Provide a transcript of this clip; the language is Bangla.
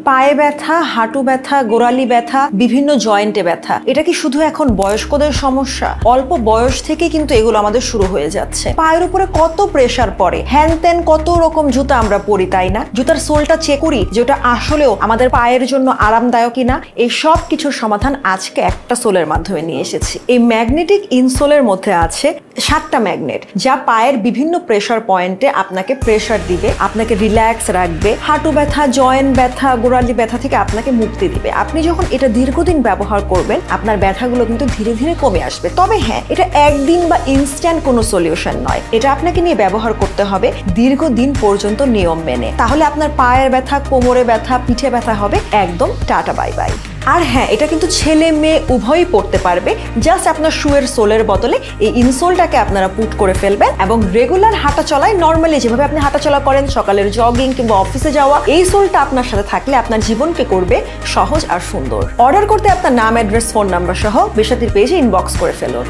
পায়ে ব্যথা, হাঁটু ব্যথা, গোড়ালি ব্যথা, বিভিন্ন জয়েন্টে ব্যথা, এটা কি শুধু এখন বয়স্কদের সমস্যা? অল্প বয়স থেকে কিন্তু এগুলো আমাদের শুরু হয়ে যাচ্ছে। পায়ের উপরে কত প্রেসার পড়ে, হ্যান ত্যান কত রকম জুতা আমরা পরি, তাই না? জুতার সোলটা চেক করি যে ওটা আসলেও আমাদের পায়ের জন্য আরামদায়ক কিনা। এই সব কিছুর সমাধান আজকে একটা সোলের মাধ্যমে নিয়ে এসেছি। এই ম্যাগনেটিক ইনসোলের মধ্যে আছে 7টা ম্যাগনেট, যা পায়ের বিভিন্ন প্রেসার পয়েন্টে আপনাকে প্রেসার দিবে, আপনাকে রিল্যাক্স রাখবে, হাঁটু ব্যথা, জয়েন্ট ব্যথা, গোড়ালি ব্যথা থেকে আপনাকে মুক্তি দিবে। আপনি যখন এটা দীর্ঘদিন ব্যবহার করবেন, আপনার ব্যথাগুলো কিন্তু ধীরে ধীরে কমে আসবে। তবে হ্যাঁ, এটা একদিন বা ইনস্ট্যান্ট কোনো সলিউশন নয়। এটা আপনাকে নিয়ে ব্যবহার করতে হবে দীর্ঘদিন পর্যন্ত নিয়ম মেনে। তাহলে আপনার পায়ের ব্যথা, কোমরে ব্যথা, পিঠে ব্যথা হবে একদম টাটা বাই বাই। আর হ্যাঁ, এটা কিন্তু ছেলে মেয়ে উভয়ই পড়তে পারবে। জাস্ট আপনার শুয়ের সোলের বদলে এই ইনসোলটাকে আপনারা পুট করে ফেলবেন এবং রেগুলার হাঁটা চলায়, নর্মালি যেভাবে আপনি হাঁটাচলা করেন, সকালের জগিং কিংবা অফিসে যাওয়া, এই সোলটা আপনার সাথে থাকলে আপনার জীবনকে করবে সহজ আর সুন্দর। অর্ডার করতে আপনার নাম, অ্যাড্রেস, ফোন নাম্বার সহ বিশাতির পেজে ইনবক্স করে ফেলুন।